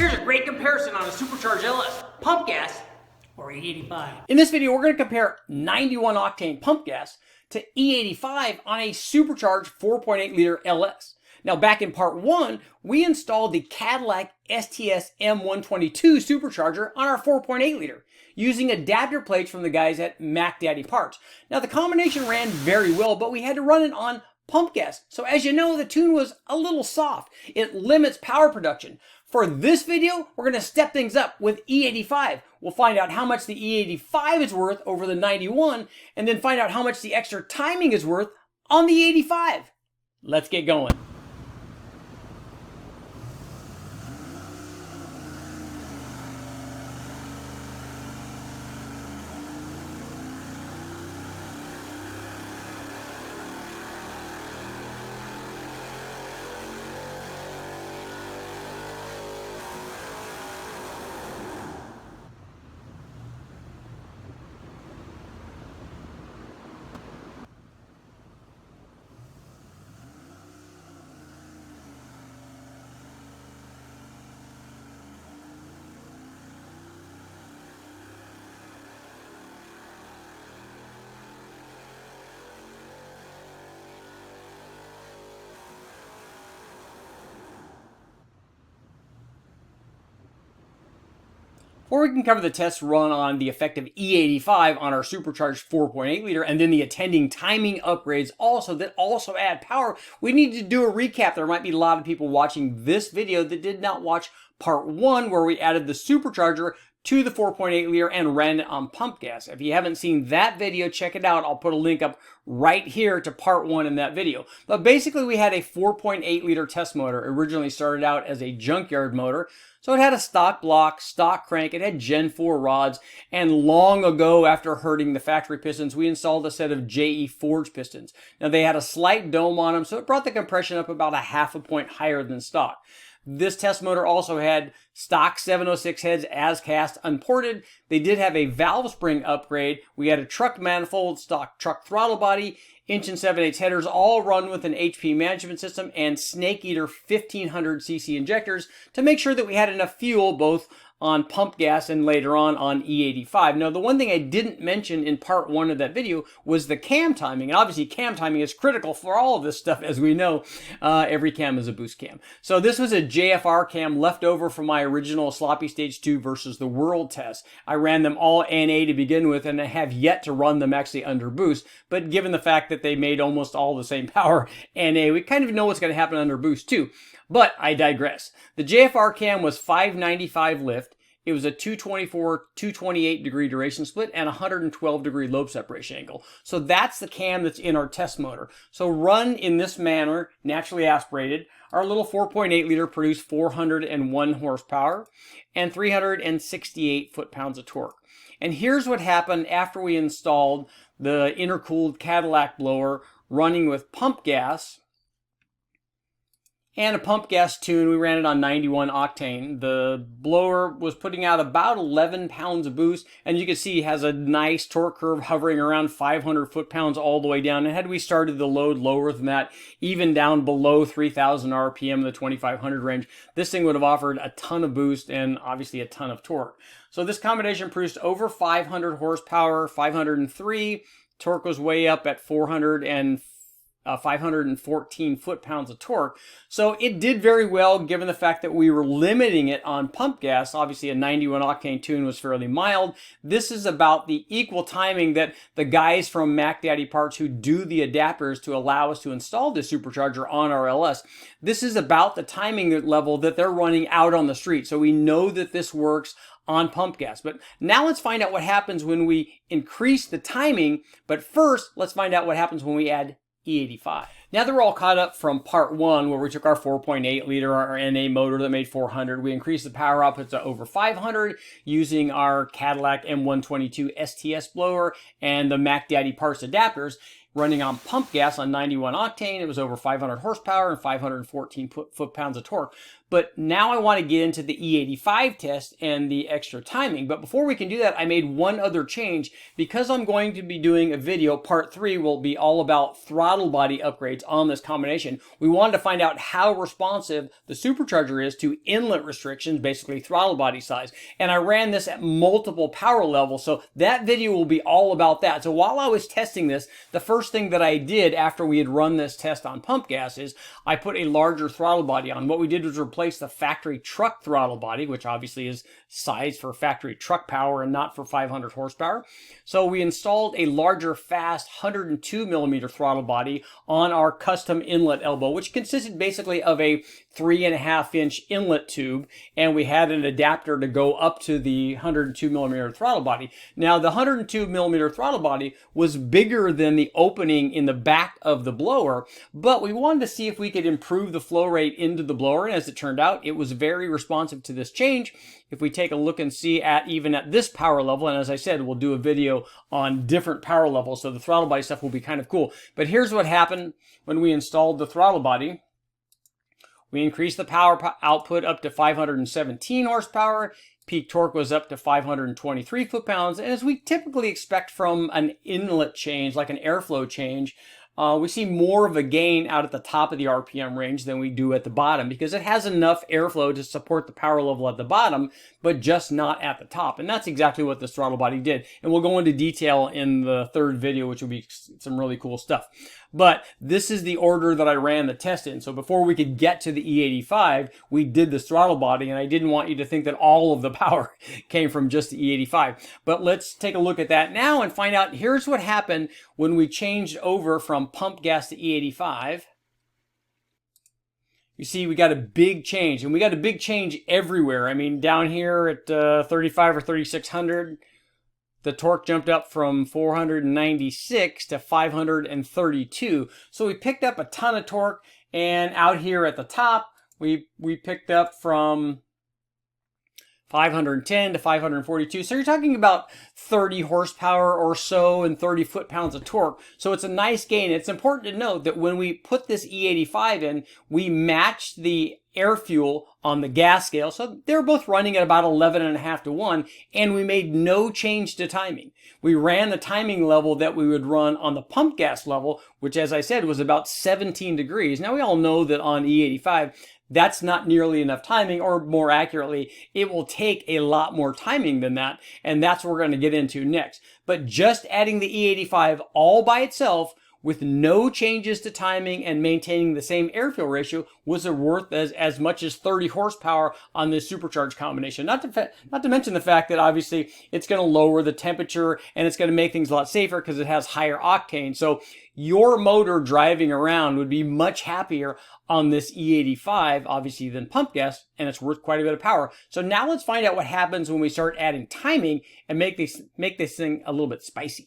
Here's a great comparison on a supercharged LS, pump gas or E85. In this video, we're going to compare 91 octane pump gas to E85 on a supercharged 4.8 liter LS. Now, back in part 1, we installed the Cadillac STS M122 supercharger on our 4.8 liter using adapter plates from the guys at Mac Daddy Parts. Now, the combination ran very well, but we had to run it on pump gas. So as you know, the tune was a little soft. It limits power production. For this video, we're going to step things up with E85. We'll find out how much the E85 is worth over the 91, and then find out how much the extra timing is worth on the E85. Let's get going. Or we can cover the test run on the effective E85 on our supercharged 4.8 liter and then the attending timing upgrades that also add power. We need to do a recap. There might be a lot of people watching this video that did not watch part 1 where we added the supercharger to the 4.8 liter and ran it on pump gas. If you haven't seen that video, check it out. I'll put a link up right here to part 1 in that video. But basically we had a 4.8 liter test motor. Originally started out as a junkyard motor. So it had a stock block, stock crank, it had Gen 4 rods, and long ago after hurting the factory pistons, we installed a set of JE Forge pistons. Now they had a slight dome on them, so it brought the compression up about a half a point higher than stock. This test motor also had stock 706 heads as cast unported. They did have a valve spring upgrade. We had a truck manifold, stock truck throttle body, inch and 7/8 headers, all run with an HP management system and Snake Eater 1500cc injectors to make sure that we had enough fuel both on pump gas and later on E85. Now, the one thing I didn't mention in part 1 of that video was the cam timing. And obviously, cam timing is critical for all of this stuff. As we know, every cam is a boost cam. So this was a JFR cam left over from my original Sloppy Stage 2 versus the World test. I ran them all NA to begin with, and I have yet to run them actually under boost. But given the fact that they made almost all the same power NA, we kind of know what's going to happen under boost too. But I digress. The JFR cam was 595 lift. It was a 224, 228 degree duration split and 112 degree lobe separation angle. So that's the cam that's in our test motor. So run in this manner, naturally aspirated, our little 4.8 liter produced 401 horsepower and 368 foot-pounds of torque. And here's what happened after we installed the intercooled Cadillac blower running with pump gas and a pump gas tune. We ran it on 91 octane. The blower was putting out about 11 pounds of boost, and you can see it has a nice torque curve hovering around 500 foot-pounds all the way down. And had we started the load lower than that, even down below 3,000 RPM in the 2,500 range, this thing would have offered a ton of boost and obviously a ton of torque. So this combination produced over 500 horsepower, 503. Torque was way up at 514 foot-pounds of torque. So it did very well given the fact that we were limiting it on pump gas. Obviously a 91 octane tune was fairly mild. This is about the equal timing that the guys from Mac Daddy Parts who do the adapters to allow us to install this supercharger on our LS. This is about the timing level that they're running out on the street. So we know that this works on pump gas. But now let's find out what happens when we increase the timing. But first, let's find out what happens when we add E85. Now that we're all caught up from part 1 where we took our 4.8 liter, our NA motor that made 400, we increased the power output to over 500 using our Cadillac M122 STS blower and the Mac Daddy Parts adapters. Running on pump gas on 91 octane, it was over 500 horsepower and 514 foot-pounds of torque. But now I want to get into the E85 test and the extra timing. But before we can do that, I made one other change. Because I'm going to be doing a video, part 3 will be all about throttle body upgrades on this combination. We wanted to find out how responsive the supercharger is to inlet restrictions, basically throttle body size. And I ran this at multiple power levels, so that video will be all about that. So while I was testing this, the first thing that I did after we had run this test on pump gas is I put a larger throttle body on. What we did was replace the factory truck throttle body, which obviously is sized for factory truck power and not for 500 horsepower. So we installed a larger, fast 102 millimeter throttle body on our custom inlet elbow, which consisted basically of a 3.5-inch inlet tube, and we had an adapter to go up to the 102 millimeter throttle body. Now, the 102 millimeter throttle body was bigger than the opening in the back of the blower, but we wanted to see if we could improve the flow rate into the blower, and as it turned out, it was very responsive to this change. If we take a look and see even at this power level, and as I said, we'll do a video on different power levels, so the throttle body stuff will be kind of cool. But here's what happened when we installed the throttle body. We increased the power output up to 517 horsepower. Peak torque was up to 523 foot-pounds. And as we typically expect from an inlet change, like an airflow change, we see more of a gain out at the top of the RPM range than we do at the bottom, because it has enough airflow to support the power level at the bottom, but just not at the top. And that's exactly what this throttle body did. And we'll go into detail in the third video, which will be some really cool stuff. But this is the order that I ran the test in. So before we could get to the E85, we did this throttle body, and I didn't want you to think that all of the power came from just the E85. But let's take a look at that now and find out, here's what happened when we changed over from pump gas to E85. You see, we got a big change, and we got a big change everywhere. I mean, down here at 35 or 3600, the torque jumped up from 496 to 532. So we picked up a ton of torque, and out here at the top, we picked up from 510 to 542. So you're talking about 30 horsepower or so and 30 foot-pounds of torque. So it's a nice gain. It's important to note that when we put this E85 in, we matched the air fuel on the gas scale. So they're both running at about 11.5 to 1, and we made no change to timing. We ran the timing level that we would run on the pump gas level, which, as I said, was about 17 degrees. Now, we all know that on E85, that's not nearly enough timing, or more accurately, it will take a lot more timing than that, and that's what we're going to get into next. But just adding the E85 all by itself with no changes to timing and maintaining the same air-fuel ratio was worth as much as 30 horsepower on this supercharged combination. Not to mention the fact that obviously it's going to lower the temperature and it's going to make things a lot safer because it has higher octane. So your motor driving around would be much happier on this E85, obviously, than pump gas, and it's worth quite a bit of power. So now let's find out what happens when we start adding timing and make this thing a little bit spicy.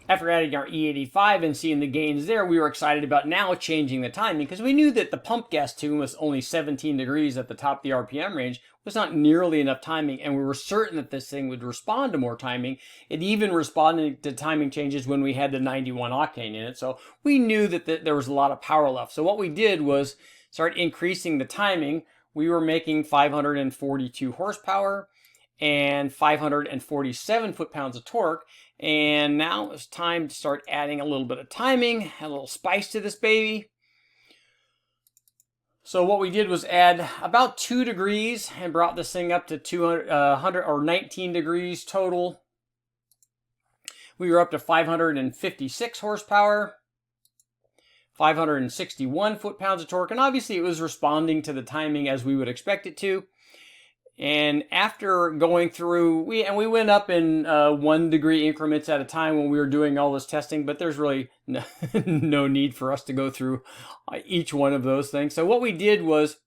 After adding our E85 and seeing the gains there, we were excited about now changing the timing, because we knew that the pump gas tune was only 17 degrees at the top of the RPM range, was not nearly enough timing, and we were certain that this thing would respond to more timing. It even responded to timing changes when we had the 91 octane in it, so we knew that there was a lot of power left. So what we did was start increasing the timing. We were making 542 horsepower and 547 foot-pounds of torque. And now it's time to start adding a little bit of timing, a little spice to this baby. So what we did was add about 2 degrees and brought this thing up to 200 or 19 degrees total. We were up to 556 horsepower, 561 foot-pounds of torque, and obviously it was responding to the timing as we would expect it to. And after going through, we went up in 1 degree increments at a time when we were doing all this testing, but there's really no need for us to go through each one of those things. So what we did was,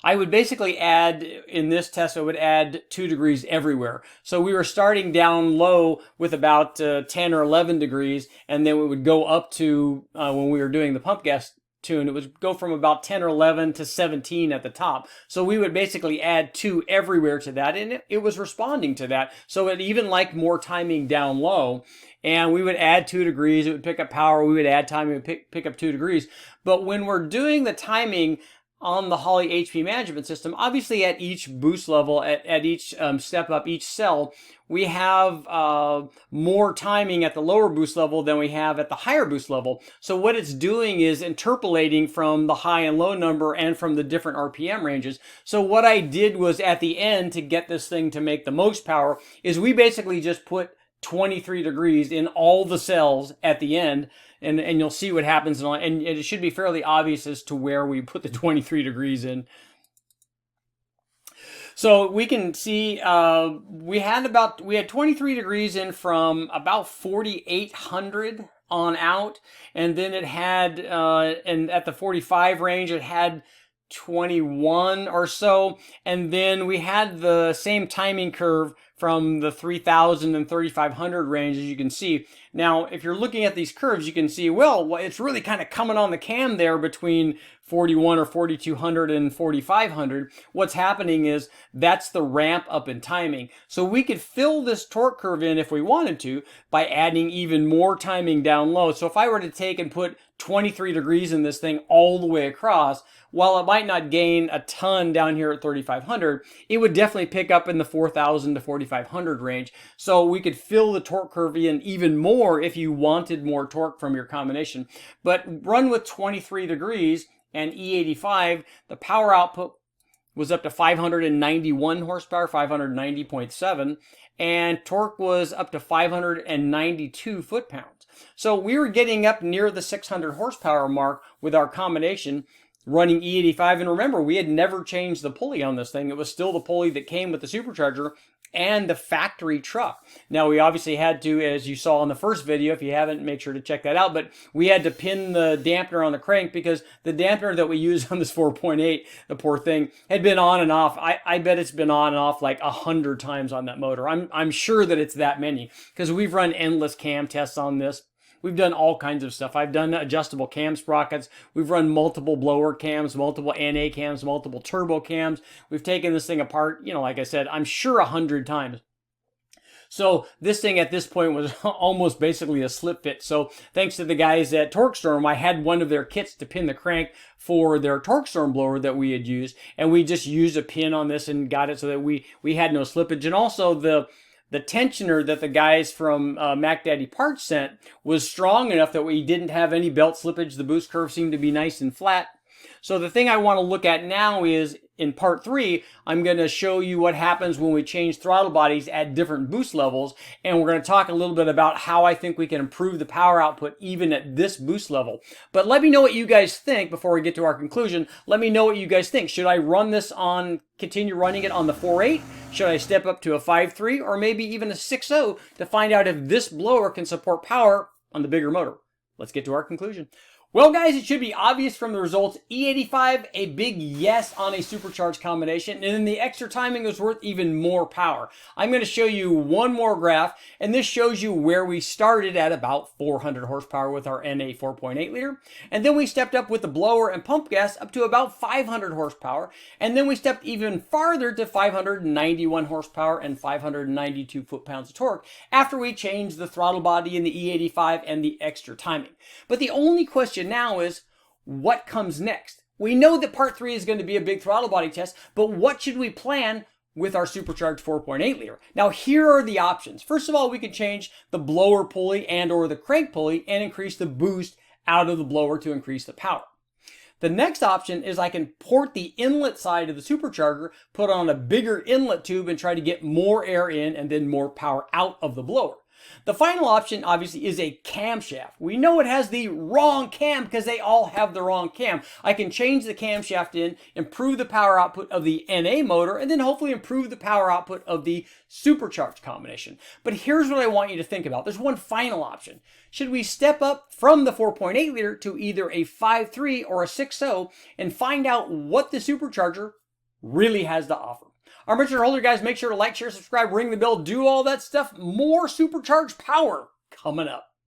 I would basically add, in this test, I would add 2 degrees everywhere. So we were starting down low with about 10 or 11 degrees, and then we would go up to, when we were doing the pump gas tune, it would go from about 10 or 11 to 17 at the top. So we would basically add 2 everywhere to that, and it was responding to that. So it even liked more timing down low, and we would add 2 degrees, it would pick up power, we would add timing, it would pick up 2 degrees. But when we're doing the timing on the Holley HP management system, obviously at each boost level, at each step up, each cell, we have more timing at the lower boost level than we have at the higher boost level. So what it's doing is interpolating from the high and low number and from the different RPM ranges. So what I did was at the end, to get this thing to make the most power, is we basically just put 23 degrees in all the cells at the end, and you'll see what happens, and it should be fairly obvious as to where we put the 23 degrees in. So we can see we had 23 degrees in from about 4,800 on out, and then it had and at the 45 range it had 21 or so, and then we had the same timing curve from the 3,000 and 3,500 range, as you can see. Now, if you're looking at these curves, you can see, well, it's really kind of coming on the cam there between 41 or 4,200 and 4,500. What's happening is that's the ramp up in timing. So we could fill this torque curve in if we wanted to by adding even more timing down low. So if I were to take and put 23 degrees in this thing all the way across, while it might not gain a ton down here at 3,500, it would definitely pick up in the 4,000 to 4,500 range. So we could fill the torque curve in even more if you wanted more torque from your combination. But run with 23 degrees and E85, the power output was up to 591 horsepower, 590.7, and torque was up to 592 foot-pounds. So we were getting up near the 600 horsepower mark with our combination running E85. And remember, we had never changed the pulley on this thing. It was still the pulley that came with the supercharger and the factory truck. Now, we obviously had to, as you saw in the first video, if you haven't, make sure to check that out, but we had to pin the dampener on the crank because the dampener that we used on this 4.8, the poor thing, had been on and off. I bet it's been on and off like 100 times on that motor. I'm sure that it's that many because we've run endless cam tests on this. We've done all kinds of stuff. I've done adjustable cam sprockets. We've run multiple blower cams, multiple NA cams, multiple turbo cams. We've taken this thing apart, you know, like I said, I'm sure 100 times. So this thing at this point was almost basically a slip fit. So thanks to the guys at TorqueStorm, I had one of their kits to pin the crank for their TorqueStorm blower that we had used. And we just used a pin on this and got it so that we had no slippage. And also the tensioner that the guys from Mac Daddy Parts sent was strong enough that we didn't have any belt slippage. The boost curve seemed to be nice and flat. So the thing I want to look at now is in part 3, I'm going to show you what happens when we change throttle bodies at different boost levels. And we're going to talk a little bit about how I think we can improve the power output even at this boost level. But let me know what you guys think before we get to our conclusion. Let me know what you guys think. Should I run this on, continue running it on the 4.8? Should I step up to a 5.3 or maybe even a 6.0 to find out if this blower can support power on the bigger motor? Let's get to our conclusion. Well, guys, it should be obvious from the results. E85, a big yes on a supercharged combination, and then the extra timing was worth even more power. I'm going to show you one more graph, and this shows you where we started at about 400 horsepower with our NA 4.8 liter, and then we stepped up with the blower and pump gas up to about 500 horsepower, and then we stepped even farther to 591 horsepower and 592 foot-pounds of torque after we changed the throttle body in the E85 and the extra timing. But the only question now is, what comes next? We know that part 3 is going to be a big throttle body test, but what should we plan with our supercharged 4.8 liter? Now, here are the options. First of all, we could change the blower pulley and or the crank pulley and increase the boost out of the blower to increase the power. The next option is I can port the inlet side of the supercharger, put on a bigger inlet tube and try to get more air in and then more power out of the blower. The final option, obviously, is a camshaft. We know it has the wrong cam because they all have the wrong cam. I can change the camshaft in, improve the power output of the NA motor, and then hopefully improve the power output of the supercharged combination. But here's what I want you to think about. There's one final option. Should we step up from the 4.8 liter to either a 5.3 or a 6.0 and find out what the supercharger really has to offer. Our merchant holder guys, make sure to like, share, subscribe, ring the bell, do all that stuff. More supercharged power coming up.